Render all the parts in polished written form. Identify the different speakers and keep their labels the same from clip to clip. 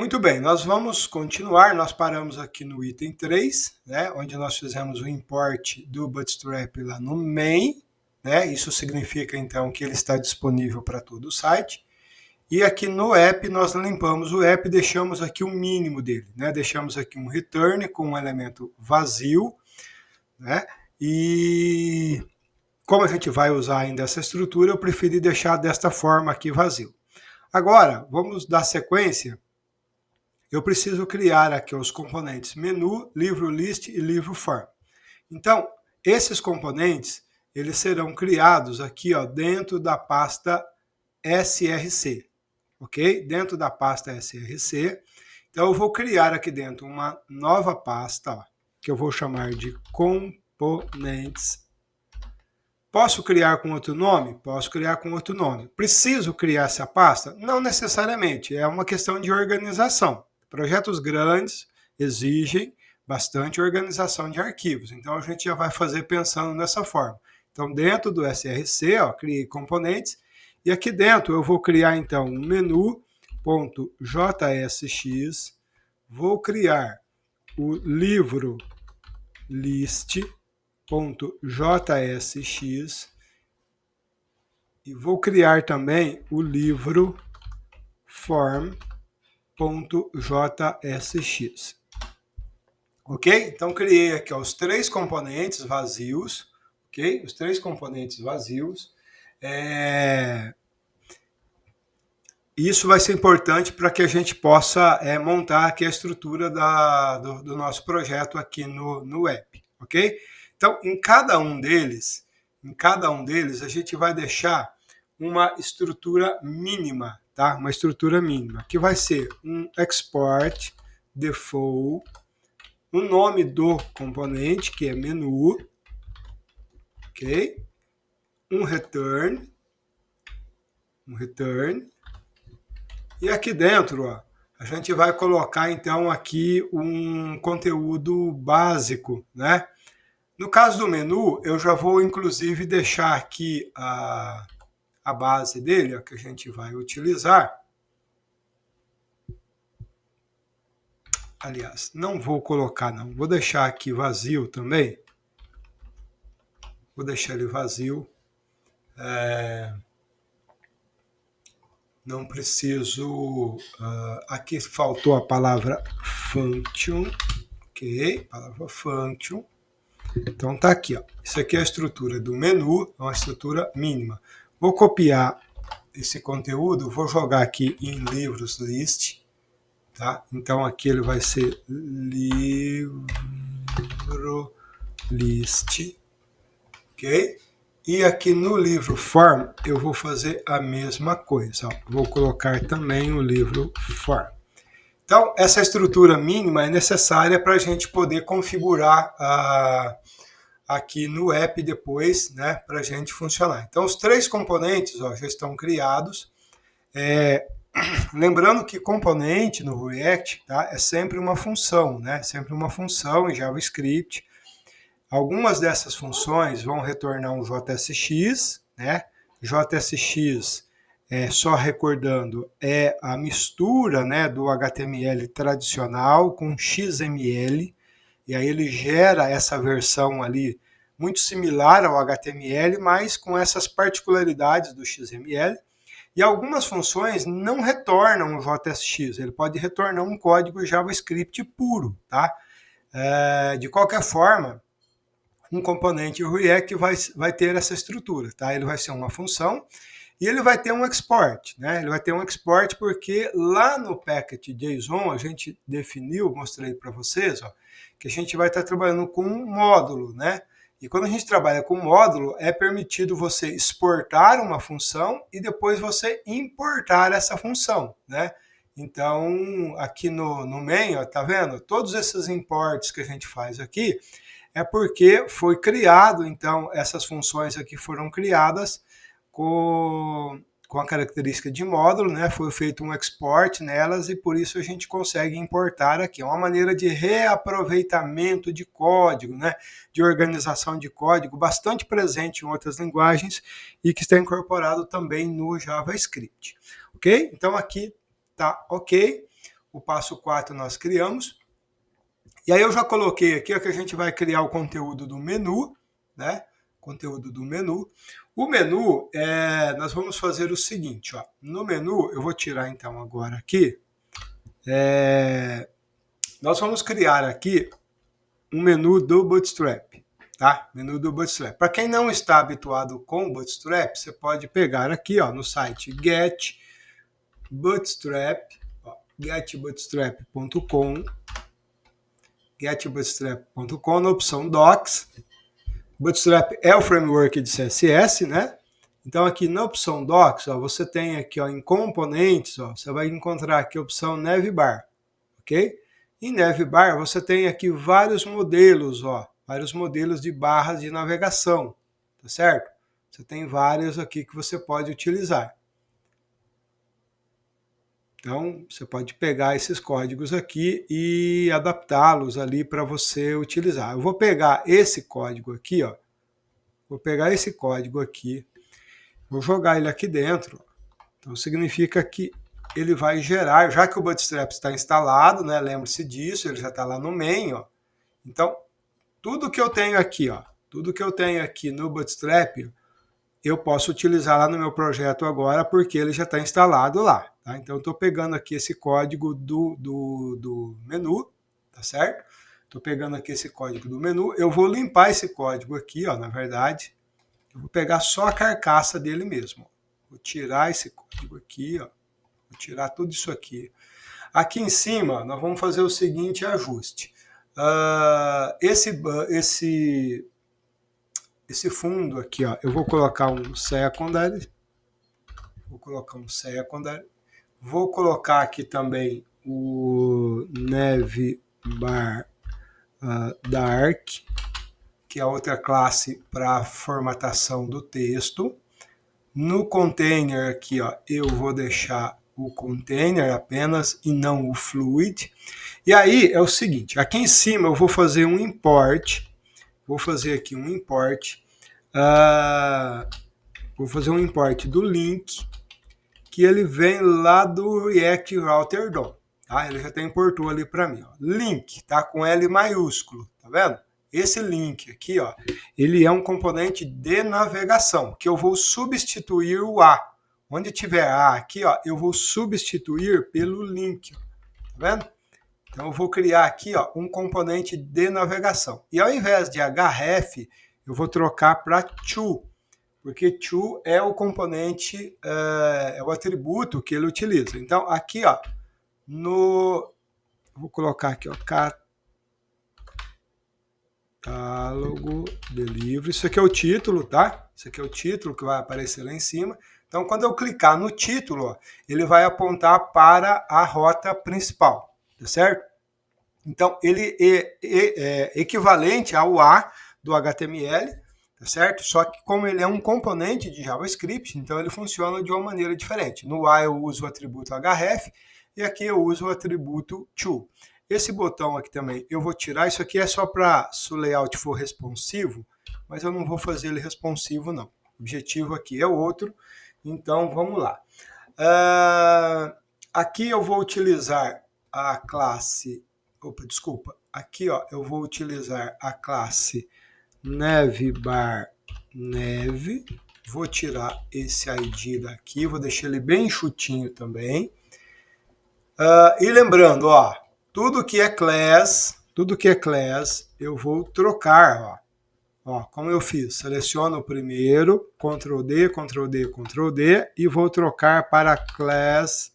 Speaker 1: Muito bem, nós vamos continuar, nós paramos aqui no item 3, né, onde nós fizemos o import do Bootstrap lá no main, né, isso significa então que ele está disponível para todo o site, e aqui no app nós limpamos o app e deixamos aqui o mínimo dele, né, deixamos aqui um return com um elemento vazio, né, e como a gente vai usar ainda essa estrutura, eu preferi deixar desta forma aqui vazio. Agora, vamos dar sequência. Eu preciso criar aqui os componentes menu, livro list e livro form. Então, esses componentes, eles serão criados aqui, ó, dentro da pasta src, ok? Dentro da pasta src. Então, eu vou criar aqui dentro uma nova pasta, ó, que eu vou chamar de componentes. Posso criar com outro nome? Posso criar com outro nome. Preciso criar essa pasta? Não necessariamente, é uma questão de organização. Projetos grandes exigem bastante organização de arquivos, então a gente já vai fazer pensando nessa forma. Então, dentro do src, ó, criei componentes, e aqui dentro eu vou criar então um menu.jsx, vou criar o livro list.jsx e vou criar também o livro form.jsx. Ok? Então criei aqui, ó, os três componentes vazios, ok? Os três componentes vazios. Isso vai ser importante para que a gente possa montar aqui a estrutura do nosso projeto aqui no app, ok? Então, em cada um deles, a gente vai deixar uma estrutura mínima, tá? Uma estrutura mínima, que vai ser um export default, o nome do componente, que é menu, ok? Um return, e aqui dentro, ó, a gente vai colocar então aqui um conteúdo básico, né? No caso do menu, eu já vou inclusive deixar aqui a base dele, ó, que a gente vai utilizar. Aliás, não vou colocar não, vou deixar aqui vazio também. Vou deixar ele vazio. Não preciso... aqui faltou a palavra function, ok? Palavra function. Então tá aqui, ó. Isso aqui é a estrutura do menu, é uma estrutura mínima. Vou copiar esse conteúdo, vou jogar aqui em livros list, tá? Então aqui ele vai ser livro list, ok? E aqui no livro form eu vou fazer a mesma coisa, ó. Vou colocar também o livro form. Então essa estrutura mínima é necessária para a gente poder configurar aqui no app depois, né, para a gente funcionar. Então, os três componentes, ó, já estão criados. Lembrando que componente no React, tá, é sempre uma função, né, sempre uma função em JavaScript. Algumas dessas funções vão retornar um JSX, né, JSX, só recordando, é a mistura, né, do HTML tradicional com XML, e aí ele gera essa versão ali muito similar ao HTML, mas com essas particularidades do XML. E algumas funções não retornam o JSX, ele pode retornar um código JavaScript puro, tá? De qualquer forma, um componente React vai ter essa estrutura, tá? Ele vai ser uma função e ele vai ter um export, né? Ele vai ter um export porque lá no package.json a gente definiu, mostrei para vocês, ó, que a gente vai estar trabalhando com um módulo, né? E quando a gente trabalha com módulo, é permitido você exportar uma função e depois você importar essa função, né? Então, aqui no main, ó, tá vendo? Todos esses imports que a gente faz aqui é porque foi criado, então, essas funções aqui foram criadas com a característica de módulo, né? Foi feito um export nelas e por isso a gente consegue importar aqui. É uma maneira de reaproveitamento de código, né? De organização de código, bastante presente em outras linguagens e que está incorporado também no JavaScript. Ok? Então aqui tá ok. o passo 4 nós criamos. E aí eu já coloquei aqui ó, que a gente vai criar o conteúdo do menu, né? Conteúdo do menu. O menu, nós vamos fazer o seguinte, ó. No menu, eu vou tirar então agora aqui, nós vamos criar aqui um menu do Bootstrap, tá? Menu do Bootstrap. Para quem não está habituado com o Bootstrap, você pode pegar aqui, ó, no site Get Bootstrap, getbootstrap.com, getbootstrap.com, na opção Docs. Bootstrap é o framework de CSS, né? Então aqui na opção Docs, ó, você tem aqui ó, em componentes, ó, você vai encontrar aqui a opção Navbar, ok? Em Navbar você tem aqui vários modelos, ó, vários modelos de barras de navegação, tá certo? Você tem vários aqui que você pode utilizar. Então, você pode pegar esses códigos aqui e adaptá-los ali para você utilizar. Eu vou pegar esse código aqui, ó. Vou pegar esse código aqui, vou jogar ele aqui dentro. Então, significa que ele vai gerar, já que o Bootstrap está instalado, né? Lembre-se disso, ele já está lá no main, ó. Então, tudo que eu tenho aqui, ó, tudo que eu tenho aqui no Bootstrap, eu posso utilizar lá no meu projeto agora, porque ele já está instalado lá. Tá? Então, eu estou pegando aqui esse código do menu, tá certo? Estou pegando aqui esse código do menu. Eu vou limpar esse código aqui, ó, na verdade. Eu vou pegar só a carcaça dele mesmo. Vou tirar esse código aqui, ó. Vou tirar tudo isso aqui. Aqui em cima, nós vamos fazer o seguinte ajuste. Esse fundo aqui, ó, eu vou colocar um secondary. Vou colocar aqui também o Navbar Dark, que é outra classe para formatação do texto. No container aqui, ó, eu vou deixar o container apenas e não o fluid. E aí é o seguinte, aqui em cima eu vou fazer um import. Vou fazer aqui um import. Vou fazer um import do link, que ele vem lá do React Router DOM. Tá? Ele já até importou ali para mim. Ó. Link, tá? Com L maiúsculo, tá vendo? Esse link aqui, ó, ele é um componente de navegação, que eu vou substituir o A. Onde tiver A aqui, ó, eu vou substituir pelo link. Tá vendo? Então eu vou criar aqui ó, um componente de navegação. E ao invés de href, eu vou trocar para to, porque to é o componente, é o atributo que ele utiliza. Então aqui, ó, vou colocar aqui, ó, catálogo de livros. Isso aqui é o título, tá? Isso aqui é o título que vai aparecer lá em cima. Então, quando eu clicar no título, ó, ele vai apontar para a rota principal, tá certo? Então, ele é equivalente ao A do HTML, tá certo? Só que como ele é um componente de JavaScript, então ele funciona de uma maneira diferente. No A eu uso o atributo href e aqui eu uso o atributo to. Esse botão aqui também eu vou tirar, isso aqui é só para se o layout for responsivo, mas eu não vou fazer ele responsivo não. O objetivo aqui é outro, então vamos lá. Aqui eu vou utilizar a classe, aqui ó, eu vou utilizar a classe Navbar Nav, vou tirar esse ID daqui, vou deixar ele bem enxutinho também. E lembrando, ó, tudo que é class, eu vou trocar, ó. Ó, como eu fiz, seleciono o primeiro, Ctrl D, Ctrl D, Ctrl D, e vou trocar para class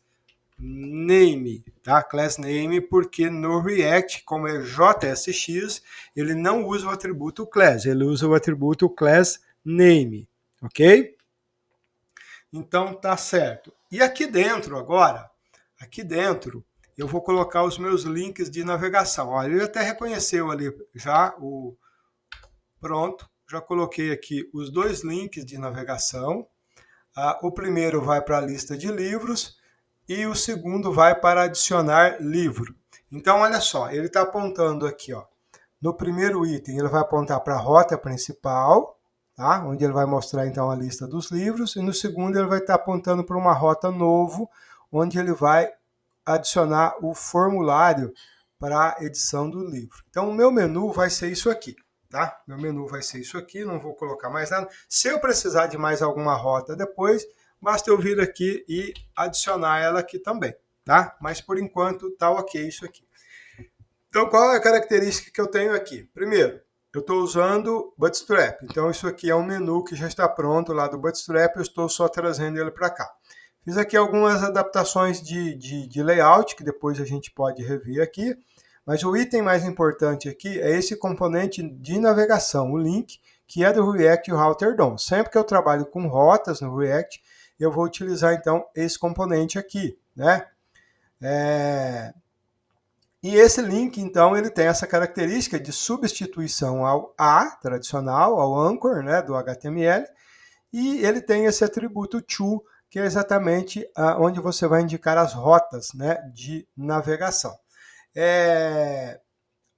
Speaker 1: name, tá? Class name, porque no React, como é JSX, ele não usa o atributo class, ele usa o atributo class name, ok? Então tá certo. E aqui dentro agora, eu vou colocar os meus links de navegação. Olha, ele até reconheceu ali já o... Pronto, já coloquei aqui os dois links de navegação. O primeiro vai para a lista de livros e o segundo vai para adicionar livro. Então, olha só, ele está apontando aqui, ó. No primeiro item, ele vai apontar para a rota principal, tá? Onde ele vai mostrar então a lista dos livros. E no segundo, ele vai estar apontando para uma rota novo, onde ele vai adicionar o formulário para edição do livro. Então, o meu menu vai ser isso aqui, tá? Meu menu vai ser isso aqui, não vou colocar mais nada. Se eu precisar de mais alguma rota depois, basta eu vir aqui e adicionar ela aqui também, tá? Mas, por enquanto, tá ok isso aqui. Então, qual é a característica que eu tenho aqui? Primeiro, eu estou usando Bootstrap. Então, isso aqui é um menu que já está pronto lá do Bootstrap, eu estou só trazendo ele para cá. Fiz aqui algumas adaptações de layout, que depois a gente pode rever aqui. Mas o item mais importante aqui é esse componente de navegação, o link, que é do React Router DOM. Sempre que eu trabalho com rotas no React, eu vou utilizar, então, esse componente aqui, né? E esse link, então, ele tem essa característica de substituição ao A, tradicional, ao anchor, né, do HTML, e ele tem esse atributo to, que é exatamente onde você vai indicar as rotas, né, de navegação.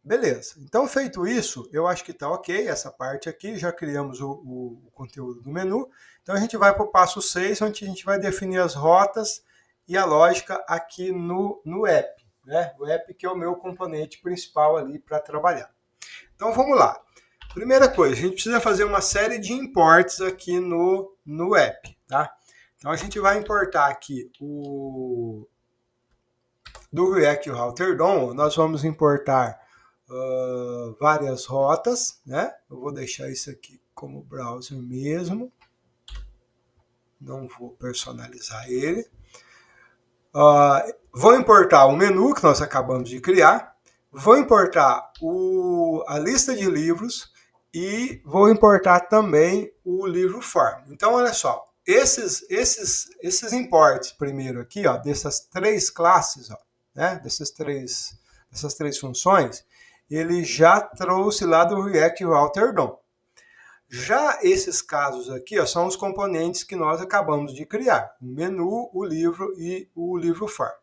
Speaker 1: Beleza. Então, feito isso, eu acho que está ok essa parte aqui, já criamos o conteúdo do menu. Então, a gente vai para o passo 6, onde a gente vai definir as rotas e a lógica aqui no app, né? O app que é o meu componente principal ali para trabalhar. Então, vamos lá. Primeira coisa, a gente precisa fazer uma série de imports aqui no app, tá? Então, a gente vai importar aqui do React Router DOM, nós vamos importar várias rotas, né? Eu vou deixar isso aqui como browser mesmo. Não vou personalizar ele. Vou importar o menu que nós acabamos de criar. Vou importar a lista de livros e vou importar também o livro form. Então, olha só. Esses imports primeiro aqui, ó, dessas três classes, ó, né? Dessas três funções, ele já trouxe lá do React Router DOM. Já esses casos aqui, ó, são os componentes que nós acabamos de criar. O menu, o livro e o livro form.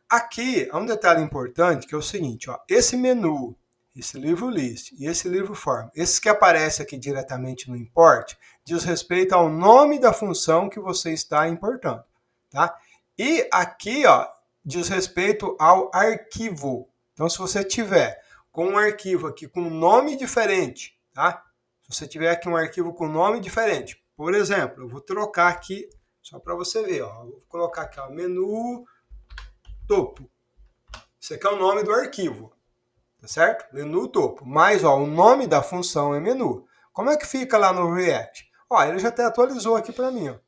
Speaker 1: Aqui há um detalhe importante que é o seguinte, ó, esse menu, esse livro list e esse livro form, esses que aparecem aqui diretamente no import, diz respeito ao nome da função que você está importando, tá? E aqui, ó, diz respeito ao arquivo. Então, se você tiver com um arquivo aqui com um nome diferente, tá? Se você tiver aqui um arquivo com nome diferente, por exemplo, eu vou trocar aqui, só para você ver, ó, vou colocar aqui, ó, menu topo. Esse aqui é o nome do arquivo, tá certo? Menu topo. Mas, ó, o nome da função é menu. Como é que fica lá no React? Ó, ele já até atualizou aqui para mim, ó.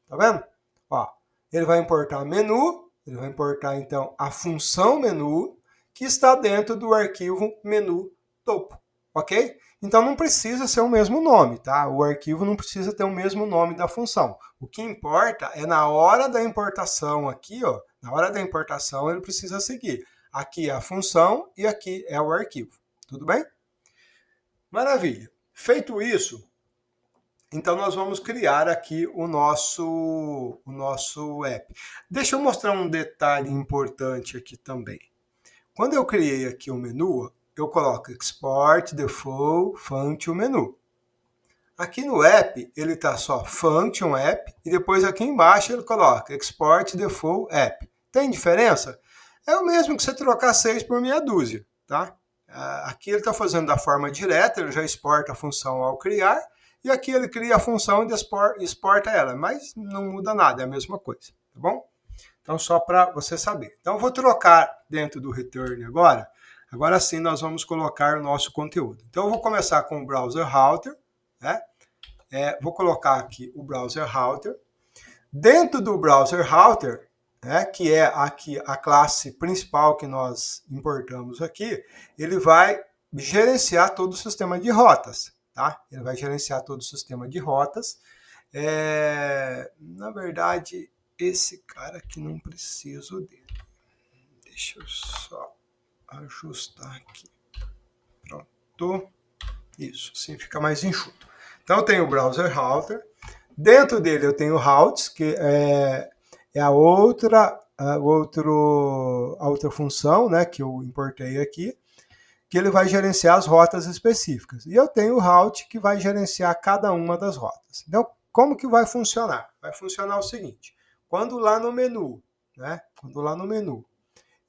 Speaker 1: Tá vendo? Ó, ele vai importar menu, ele vai importar, então, a função menu, que está dentro do arquivo menu topo, ok? Então, não precisa ser o mesmo nome, tá? O arquivo não precisa ter o mesmo nome da função. O que importa é na hora da importação aqui, ó, na hora da importação ele precisa seguir. Aqui é a função e aqui é o arquivo. Tudo bem? Maravilha. Feito isso, então nós vamos criar aqui o nosso app. Deixa eu mostrar um detalhe importante aqui também. Quando eu criei aqui o menu, eu coloco Export Default Function Menu. Aqui no app, ele está só Function App e depois aqui embaixo ele coloca Export Default App. Tem diferença? É o mesmo que você trocar 6 por meia dúzia, tá? Aqui ele está fazendo da forma direta, ele já exporta a função ao criar, e aqui ele cria a função e exporta ela, mas não muda nada, é a mesma coisa, tá bom? Então, só para você saber. Então, eu vou trocar dentro do return agora. Agora sim, nós vamos colocar o nosso conteúdo. Então, eu vou começar com o browser router, né? Vou colocar aqui o browser router. Dentro do browser router, né, que é aqui a classe principal que nós importamos aqui, ele vai gerenciar todo o sistema de rotas, tá? Ele vai gerenciar todo o sistema de rotas. Na verdade, esse cara aqui não preciso dele. Deixa eu só ajustar aqui. Pronto. Isso, assim fica mais enxuto. Então, eu tenho o browser router. Dentro dele eu tenho o routes, que é a outra função, né, que eu importei aqui, que ele vai gerenciar as rotas específicas. E eu tenho o route que vai gerenciar cada uma das rotas. Então, como que vai funcionar? Vai funcionar o seguinte, quando lá no menu, né,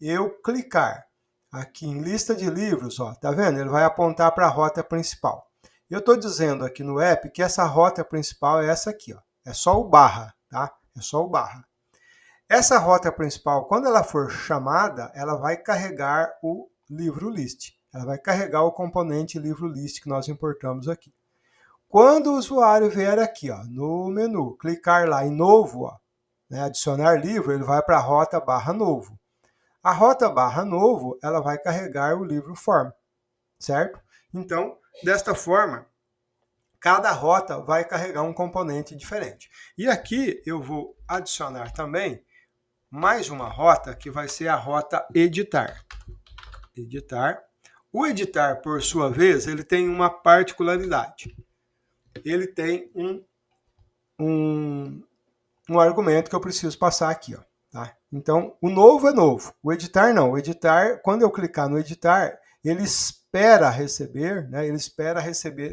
Speaker 1: eu clicar aqui em lista de livros, ó, tá vendo? Ele vai apontar para a rota principal. Eu estou dizendo aqui no app que essa rota principal é essa aqui, ó. É só o barra, tá? É só o barra. Essa rota principal, quando ela for chamada, ela vai carregar o livro list. Ela vai carregar o componente livro list que nós importamos aqui. Quando o usuário vier aqui, ó, no menu, clicar lá em novo, ó, né, adicionar livro, ele vai para a rota barra novo. A rota barra novo, ela vai carregar o livro form, certo? Então, desta forma, cada rota vai carregar um componente diferente. E aqui eu vou adicionar também mais uma rota, que vai ser a rota editar. Editar. O editar, por sua vez, ele tem uma particularidade. Ele tem um argumento que eu preciso passar aqui, ó. Tá? Então, o novo é novo. O editar não. O editar, quando eu clicar no editar, ele espera receber, né?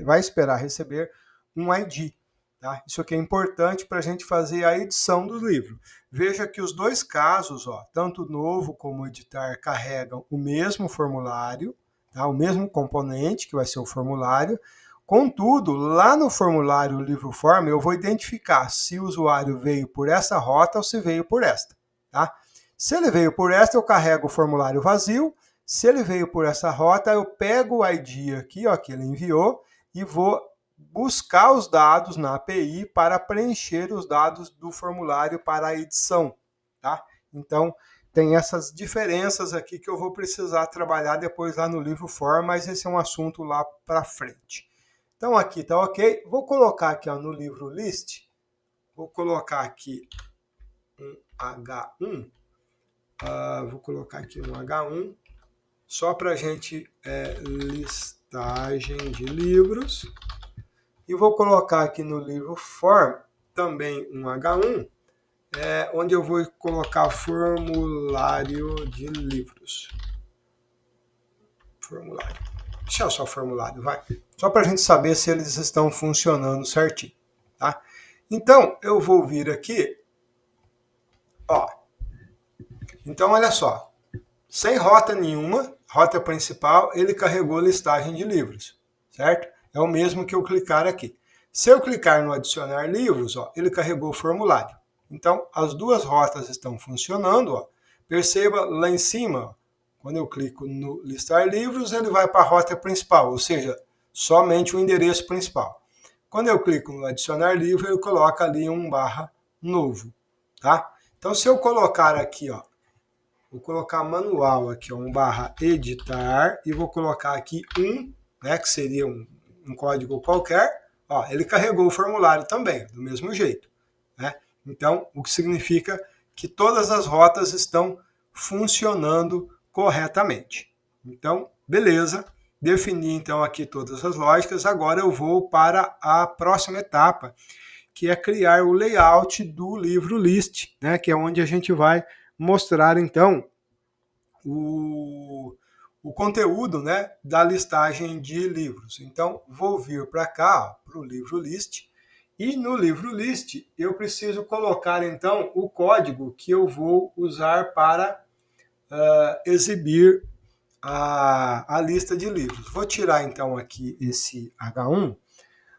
Speaker 1: Vai esperar receber um ID. Tá? Isso aqui é importante para a gente fazer a edição do livro. Veja que os dois casos, ó, tanto o novo como o editar, carregam o mesmo formulário, tá? O mesmo componente, que vai ser o formulário. Contudo, lá no formulário livro form, eu vou identificar se o usuário veio por essa rota ou se veio por esta. Tá? Se ele veio por esta, eu carrego o formulário vazio. Se ele veio por essa rota, eu pego o ID aqui, ó, que ele enviou, e vou buscar os dados na API para preencher os dados do formulário para a edição. Tá? Então, tem essas diferenças aqui que eu vou precisar trabalhar depois lá no livro form, mas esse é um assunto lá para frente. Então, aqui está ok. Vou colocar aqui, ó, no livro list, vou colocar aqui um H1, vou colocar aqui um H1, só para a gente, listagem de livros, e vou colocar aqui no livro form também um H1, onde eu vou colocar formulário de livros. Formulário. Deixa só o formulário, vai. Só para a gente saber se eles estão funcionando certinho. Tá? Então, eu vou vir aqui. Ó. Então, olha só. Sem rota nenhuma, rota principal, ele carregou listagem de livros. Certo? É o mesmo que eu clicar aqui. Se eu clicar no adicionar livros, ó, ele carregou o formulário. Então, as duas rotas estão funcionando. Ó. Perceba lá em cima, ó, quando eu clico no listar livros, ele vai para a rota principal, ou seja, somente o endereço principal. Quando eu clico no adicionar livro, ele coloca ali um barra novo. Tá? Então, se eu colocar aqui, ó, vou colocar manual aqui, ó, um barra editar, e vou colocar aqui né, que seria um código qualquer, ó, ele carregou o formulário também, do mesmo jeito. Né? Então, o que significa que todas as rotas estão funcionando corretamente. Então, beleza, defini então aqui todas as lógicas, agora eu vou para a próxima etapa, que é criar o layout do livro list, né, que é onde a gente vai mostrar então o conteúdo, né, da listagem de livros. Então, vou vir para cá, para o livro list, e no livro list eu preciso colocar então o código que eu vou usar para exibir a lista de livros. Vou tirar então aqui esse H1.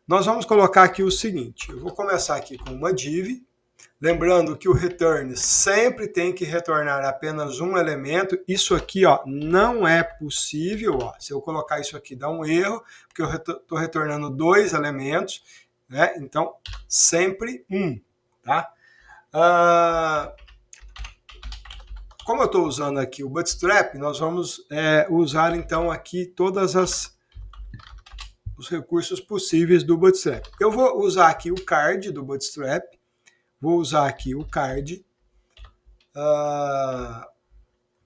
Speaker 1: Nós vamos colocar aqui o seguinte, eu vou começar aqui com uma div, lembrando que o return sempre tem que retornar apenas um elemento. Isso aqui, ó, não é possível. Ó. Se eu colocar isso aqui, dá um erro, porque eu estou retornando 2 elementos. Né? Então, sempre um. Tá? Como eu estou usando aqui o Bootstrap, nós vamos usar então aqui todas os recursos possíveis do Bootstrap. Eu vou usar aqui o card do Bootstrap. Vou usar aqui o card.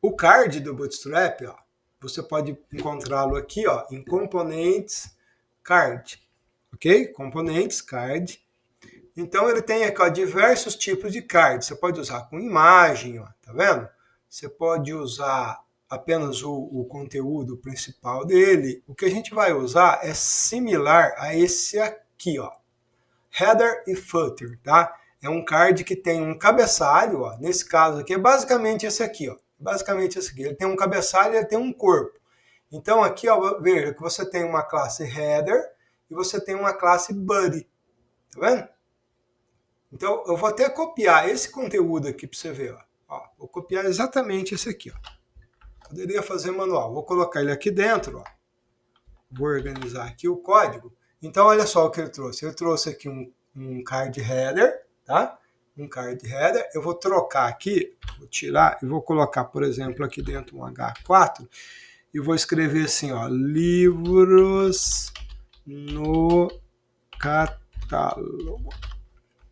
Speaker 1: O card do Bootstrap, ó, você pode encontrá-lo aqui, ó, em Components Card. Ok? Components Card. Então, ele tem aqui, ó, diversos tipos de card. Você pode usar com imagem, ó, tá vendo? Você pode usar apenas o conteúdo principal dele. O que a gente vai usar é similar a esse aqui, ó. Header e Footer, tá? É um card que tem um cabeçalho, ó, nesse caso aqui é basicamente esse aqui, ó. Basicamente isso aqui. Ele tem um cabeçalho e ele tem um corpo. Então aqui, ó, veja que você tem uma classe header e você tem uma classe body. Tá vendo? Então eu vou até copiar esse conteúdo aqui para você ver. Ó, vou copiar exatamente esse aqui. Ó. Poderia fazer manual. Vou colocar ele aqui dentro. Ó. Vou organizar aqui o código. Então olha só o que ele trouxe. Ele trouxe aqui um card header, tá? Um card header. Eu vou trocar aqui, vou tirar e vou colocar, por exemplo, aqui dentro um H4 e vou escrever assim, ó, livros no catálogo.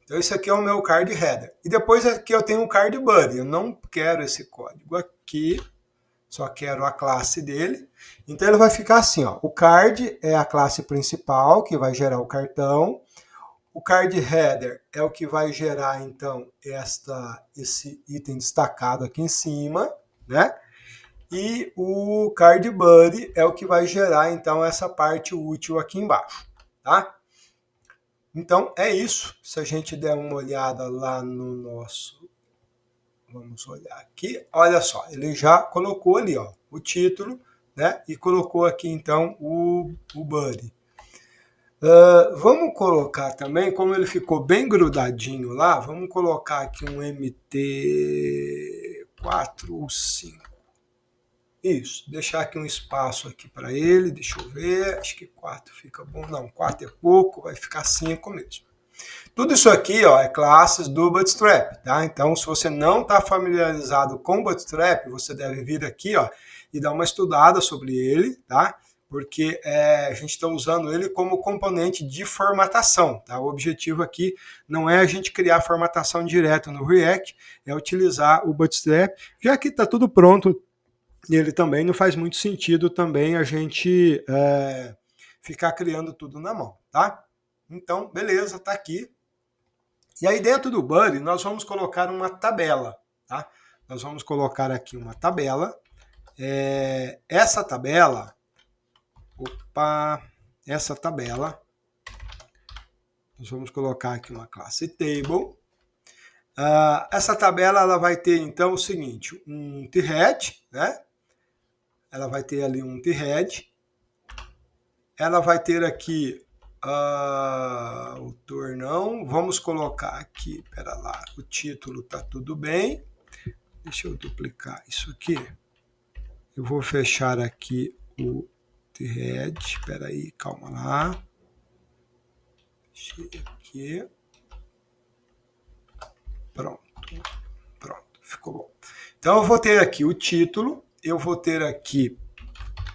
Speaker 1: Então esse aqui é o meu card header. E depois aqui eu tenho um card body. Eu não quero esse código aqui, só quero a classe dele. Então ele vai ficar assim, ó. O card é a classe principal que vai gerar o cartão. O card header é o que vai gerar, então, esse item destacado aqui em cima, né? E o card body é o que vai gerar, então, essa parte útil aqui embaixo, tá? Então, é isso. Se a gente der uma olhada lá no nosso... Vamos olhar aqui. Olha só, ele já colocou ali, ó, o título, né? E colocou aqui, então, o body. Vamos colocar também, como ele ficou bem grudadinho lá, vamos colocar aqui um MT4 ou 5. Isso, deixar aqui um espaço aqui para ele, deixa eu ver, acho que 4 fica bom, não, 4 é pouco, vai ficar 5 mesmo. Tudo isso aqui, ó, é classes do Bootstrap, tá? Então, se você não está familiarizado com o Bootstrap, você deve vir aqui, ó, e dar uma estudada sobre ele, tá? Porque a gente está usando ele como componente de formatação, tá? O objetivo aqui não é a gente criar formatação direto no React, é utilizar o Bootstrap, já que está tudo pronto, e ele também não faz muito sentido também a gente ficar criando tudo na mão, tá? Então, beleza, tá aqui. E aí dentro do Buddy nós vamos colocar uma tabela, tá? Nós vamos colocar aqui uma tabela. Essa tabela, nós vamos colocar aqui uma classe table. Essa tabela ela vai ter então o seguinte, um thread, né? Ela vai ter ali um thread. Ela vai ter aqui autor não. Vamos colocar aqui, pera lá, o título tá tudo bem. Deixa eu duplicar isso aqui. Eu vou fechar aqui o thread. Espera aí, calma lá. Deixa aqui. Pronto, ficou bom. Então eu vou ter aqui o título, eu vou ter aqui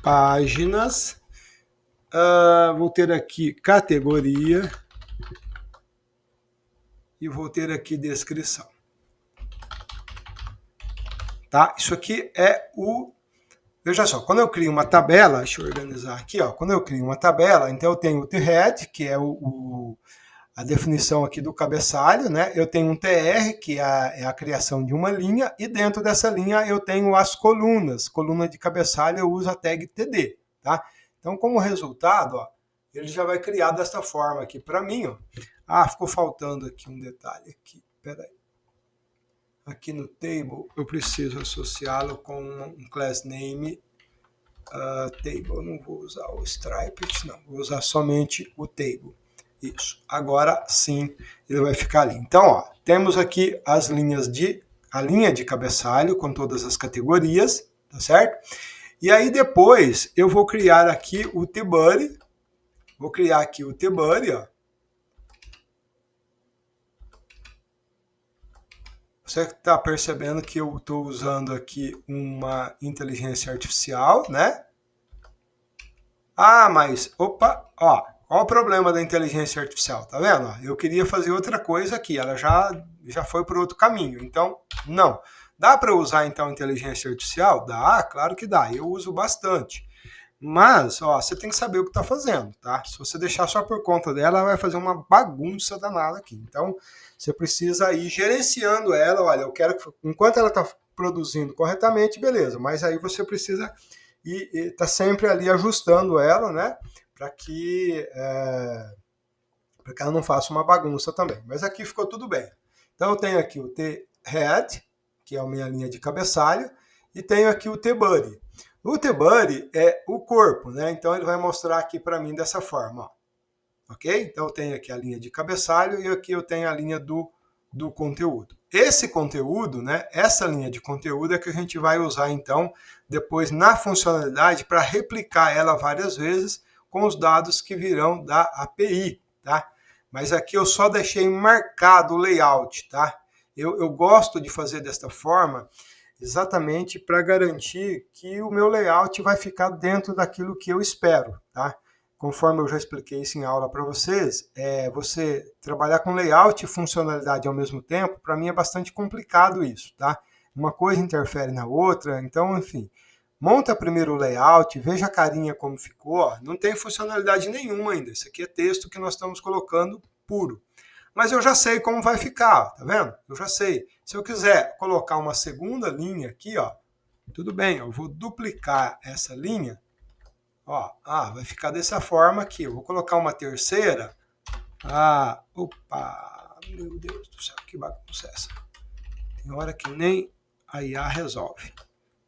Speaker 1: páginas, vou ter aqui categoria e vou ter aqui descrição. Tá? Isso aqui é o... Veja só, quando eu crio uma tabela, deixa eu organizar aqui, ó. Quando eu crio uma tabela, então eu tenho o thread, que é a definição aqui do cabeçalho, né? Eu tenho um TR, que é a criação de uma linha, e dentro dessa linha eu tenho as colunas. Coluna de cabeçalho eu uso a tag TD, tá? Então, como resultado, ó, ele já vai criar desta forma aqui para mim, ó. Ficou faltando aqui um detalhe aqui, peraí. Aqui no table, eu preciso associá-lo com um class name table. Não vou usar o striped, não. Vou usar somente o table. Isso. Agora sim, ele vai ficar ali. Então, ó, temos aqui a linha de cabeçalho com todas as categorias, tá certo? E aí depois eu vou criar aqui o tbuddy. Vou criar aqui o tbuddy, ó. Você está percebendo que eu estou usando aqui uma inteligência artificial, né? Mas, opa, ó, qual o problema da inteligência artificial? Tá vendo? Eu queria fazer outra coisa aqui, ela já foi por outro caminho, então, não. Dá para usar, então, inteligência artificial? Dá, claro que dá, eu uso bastante. Mas, ó, você tem que saber o que está fazendo, tá? Se você deixar só por conta dela, ela vai fazer uma bagunça danada aqui. Então, você precisa ir gerenciando ela. Olha, eu quero que, enquanto ela está produzindo corretamente, beleza. Mas aí você precisa ir tá sempre ali ajustando ela, né? Para que ela não faça uma bagunça também. Mas aqui ficou tudo bem. Então, eu tenho aqui o T-Head, que é a minha linha de cabeçalho. e tenho aqui o TBuddy. O TBuddy é o corpo, né? Então ele vai mostrar aqui para mim dessa forma, ó. Ok? Então eu tenho aqui a linha de cabeçalho e aqui eu tenho a linha do conteúdo. Esse conteúdo, né, essa linha de conteúdo é que a gente vai usar então depois na funcionalidade para replicar ela várias vezes com os dados que virão da API, tá? Mas aqui eu só deixei marcado o layout, tá? Eu gosto de fazer desta forma exatamente para garantir que o meu layout vai ficar dentro daquilo que eu espero, tá? Conforme eu já expliquei isso em aula para vocês, você trabalhar com layout e funcionalidade ao mesmo tempo, para mim é bastante complicado isso, tá? Uma coisa interfere na outra, então, enfim, monta primeiro o layout, veja a carinha como ficou, ó, não tem funcionalidade nenhuma ainda, isso aqui é texto que nós estamos colocando puro. Mas eu já sei como vai ficar, tá vendo? Eu já sei. Se eu quiser colocar uma segunda linha aqui, ó, tudo bem, eu vou duplicar essa linha. Ó, vai ficar dessa forma aqui. Eu vou colocar uma terceira. Opa, meu Deus do céu, que bagunça é essa? Tem hora que nem a IA resolve.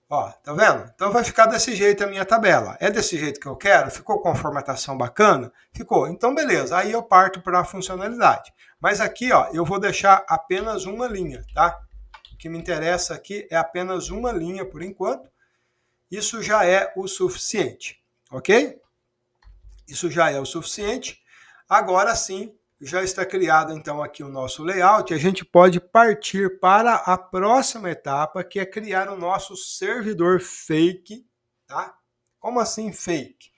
Speaker 1: Ó, tá vendo? Então vai ficar desse jeito a minha tabela. É desse jeito que eu quero? Ficou com a formatação bacana? Ficou. Então beleza, aí eu parto para a funcionalidade. Mas aqui, ó, eu vou deixar apenas uma linha, tá? O que me interessa aqui é apenas uma linha por enquanto. Isso já é o suficiente, ok? Isso já é o suficiente. Agora sim, já está criado então aqui o nosso layout. A gente pode partir para a próxima etapa, que é criar o nosso servidor fake, tá? Como assim fake?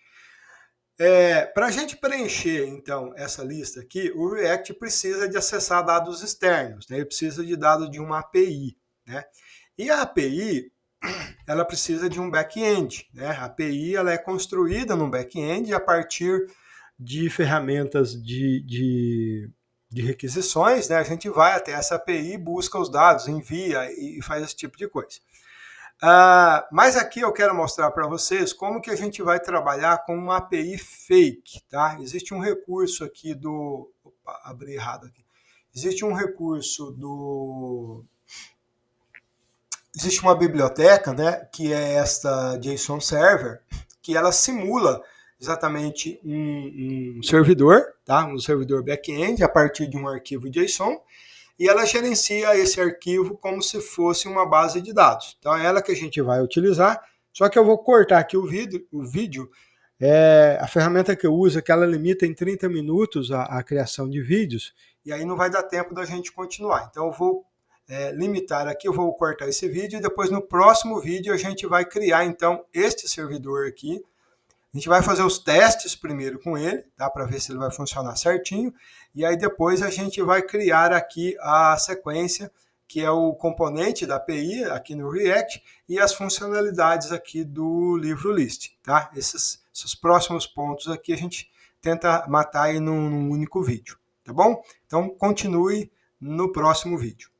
Speaker 1: Para a gente preencher então essa lista aqui, o React precisa de acessar dados externos, né? Ele precisa de dados de uma API, né? E a API ela precisa de um back-end, né? A API ela é construída no back-end a partir de ferramentas de requisições, né? A gente vai até essa API, busca os dados, envia e faz esse tipo de coisa. Mas aqui eu quero mostrar para vocês como que a gente vai trabalhar com uma API fake, tá? Existe um recurso aqui do... Opa, abri errado aqui. Existe um recurso do... Existe uma biblioteca, né, que é esta JSON Server, que ela simula exatamente um servidor, tá? Um servidor back-end a partir de um arquivo JSON, e ela gerencia esse arquivo como se fosse uma base de dados. Então é ela que a gente vai utilizar, só que eu vou cortar aqui o vídeo. A ferramenta que eu uso é que ela limita em 30 minutos a criação de vídeos, e aí não vai dar tempo da gente continuar. Então eu vou limitar aqui, eu vou cortar esse vídeo e depois no próximo vídeo a gente vai criar então este servidor aqui. A gente vai fazer os testes primeiro com ele, tá? Para ver se ele vai funcionar certinho, e aí depois a gente vai criar aqui a sequência, que é o componente da API aqui no React e as funcionalidades aqui do livro list, tá? Esses próximos pontos aqui a gente tenta matar aí num único vídeo, tá bom? Então continue no próximo vídeo.